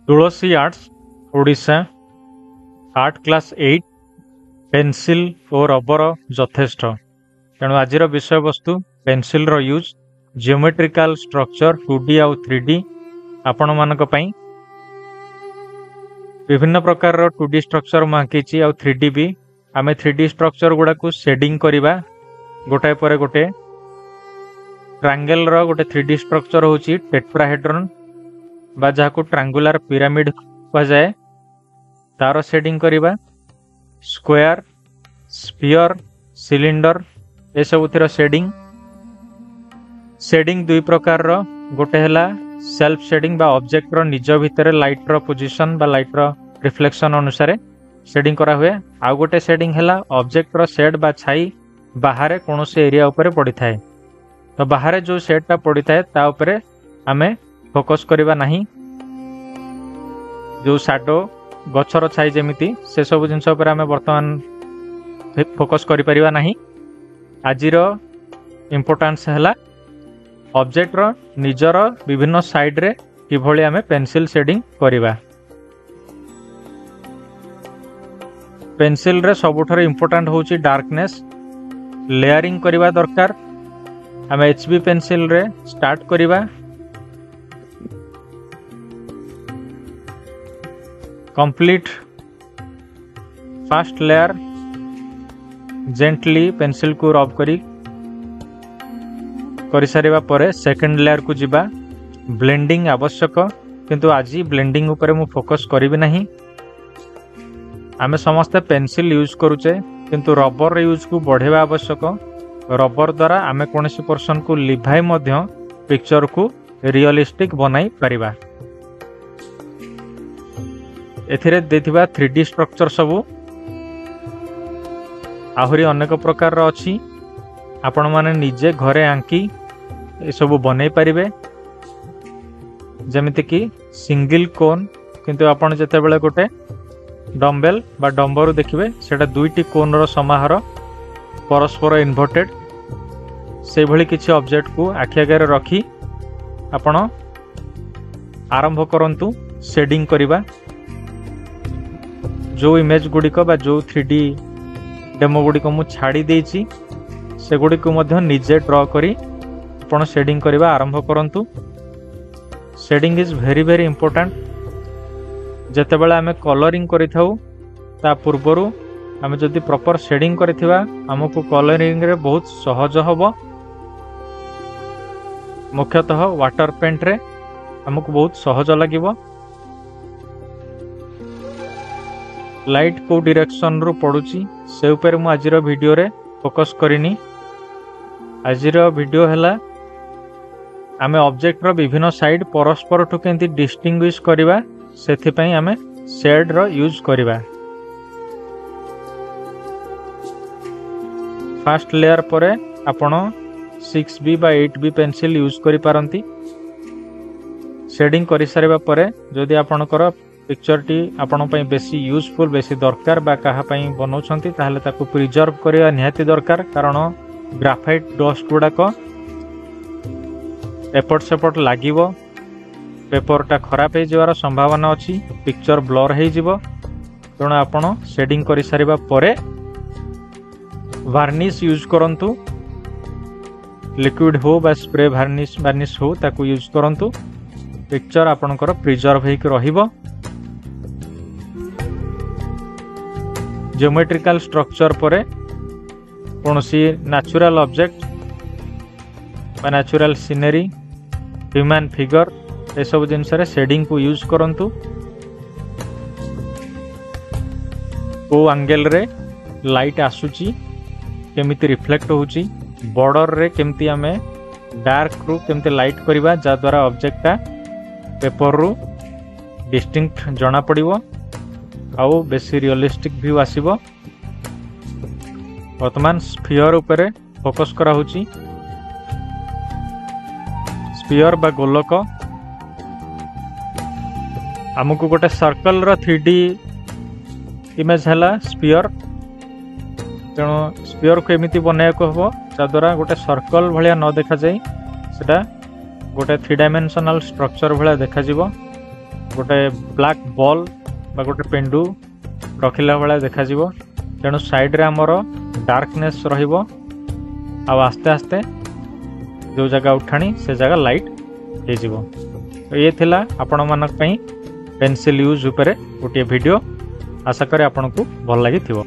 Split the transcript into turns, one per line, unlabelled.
तुलसी arts Odisha art class 8 pencil और rubber यथेष्ट। तेणु आज विषय वस्तु पेंसिल रो यूज जियोमेट्रिकल स्ट्रक्चर 2D आउ 3D आपण मानक पई विभिन्न प्रकार रो 2D स्ट्रक्चर मांकीची आउ 3D भी आमे 3D स्ट्रक्चर गुडा को शेडिंग करिबा गोटाए परे गोटे ट्रायंगल रो गोटे 3D स्ट्रक्चर होची टेट्राहेड्रन बा जाको ट्रायंगुलर पिरामिड कहा जाए तार शेडिंग करिबा स्क्वायर स्फीयर सिलिंडर ए सबुतिर शेडिंग दुई प्रकार रो गोटे हला सेल्फ शेडिंग बा ऑब्जेक्ट रो निज भितर लाइट रो पोजीशन बा लाइट रो रिफ्लेक्शन अनुसार शेडिंग करा हुए। आउ गोटे शेडिंग हला ऑब्जेक्ट रो शेड बा छाई बाहर कोनोसी एरिया ऊपर पड़ी थाए तो बाहर जो शेडटा पड़ी थाए ता ऊपर आमे फोकस करिबा नहीं जो शैडो गछर छाई जेमिति से सब जिनस ऊपर आमे वर्तमान फोकस करि परिबा नहीं। आजिर इंपोर्टेंस हला ऑब्जेक्ट रो निजर विभिन्न साइड रे किभली आमे पेंसिल शेडिंग करिबा। पेंसिल रे सबुठार इंपोर्टेंट होची डार्कनेस लेयरिंग करिबा दरकार। आमे HB पेंसिल रे स्टार्ट करिबा complete first layer gently pencil को रब करी सारिबा परे सेकंड लेयर को जिबा ब्लेंडिंग आवश्यक किंतु आज ब्लेंडिंग ऊपर मु फोकस करिबि नहीं। आमे समस्त पेंसिल यूज करूचे किंतु रबर यूज को बढ़ेबा आवश्यक। रबर द्वारा आमे कोनसी पर्सन को लिभाई मध्य पिक्चर को रियलिस्टिक बनाई परिबा। एथिरे देथिबा 3D स्ट्रक्चर सबू आहुरी अनेक प्रकार अच्छी आपण माने निजे घरे आंकी ए सबू बनै परिबे। जेमिति कि सिंगल कोन किंतु आपण जते बेले गोटे डम्बेल बा डम्बर देखिबे सेटा दुईटी कोन रो समाहार परस्पर इन्वर्टेड से भली किछि ऑब्जेक्ट को आखि आगे रखी आपण आरंभ करंतु शेडिंग करिबा। जो इमेज गुड़िक बा जो 3D डेमो गुड़िक मु छाड़ी देछि से गुड़िक मध्य निजे ड्रॉ करी आपण शेडिंग करिबा आरंभ करंतु। Shading is very very important. जते बेला आमे कलरिंग करि थाउ ता पूर्वरु आमे जदि प्रॉपर शेडिंग करिथिबा हमकु कलरिंग रे बहुत सहज हबो। मुख्यतः वाटर पेंट रे हमकु बहुत सहज लागिबो। लाइट को डायरेक्शन रु पड़ुची से ऊपर मु आजिर वीडियो रे फोकस करिनी। आजिर वीडियो हला आमे ऑब्जेक्ट रो विभिन्न साइड परस्पर ठु केंती डिस्टिंग्विश करिबा सेथि पई आमे शेड रो यूज करिबा। फर्स्ट लेयर परे आपण 6B बा 8B पेंसिल यूज करि पारंती। शेडिंग करि सारिबा परे जदि आपणकर पिक्चर टी आपण पई बेसी यूजफुल बेसी दरकार बा कहा पई बनौछंती ताहले ताकू प्रिजर्व करिया निहाती दरकार। कारण ग्राफाइट डस्ट गुडाक एपट सेपट लागिवो पेपरटा खराब हो जवार संभावना अच्छी पिक्चर ब्लर हो जिवो। तेणु आपण शेडिंग करि सारिबा परे वार्निश यूज करंतु। लिक्विड हो बा स्प्रे वार्निश हो ताकू यूज करंतु। पिक्चर आपणकर प्रिजर्व होइक रहिबो। जियोमेट्रिकल स्ट्रक्चर परे कोनोसी नेचुरल ऑब्जेक्ट बा natural scenery human figure A सब जिनस रे शेडिंग को यूज करंतु। को एंगल रे लाइट आसुची केमिति रिफ्लेक्ट होची बॉर्डर रे केमिति आमे डार्क रु केमिति लाइट करिबा जा द्वारा ऑब्जेक्टटा पेपर रु डिस्टिंक्ट जना पड़िबो आउ बेसी रियलिस्टिक व्यू आसीबो। वर्तमान स्फीयर ऊपर फोकस करा होची। स्फीयर बा गोलक हमकु गोटे सर्कल रो 3D इमेज हला स्फीयर। तेणु स्फीयर को एमिति बनाया को हबो जा द्वारा गोटे सर्कल भलिया न देखा जाय सेटा गोटे 3 डायमेंशनल स्ट्रक्चर भलिया देखा जिवो। गोटे ब्लैक बॉल बा गोटे पेंडु रखिला भाया देखा तेणु साइड रे आमर डार्कनेस रहिबो आ आस्ते आस्ते जो जगह उठाणी से जगह लाइट हो जिवो। तो ये थिला आपण मानक पई पेंसिल यूज उपरे गोटे वीडियो। आशा करी आपन को भल लगी थिवो।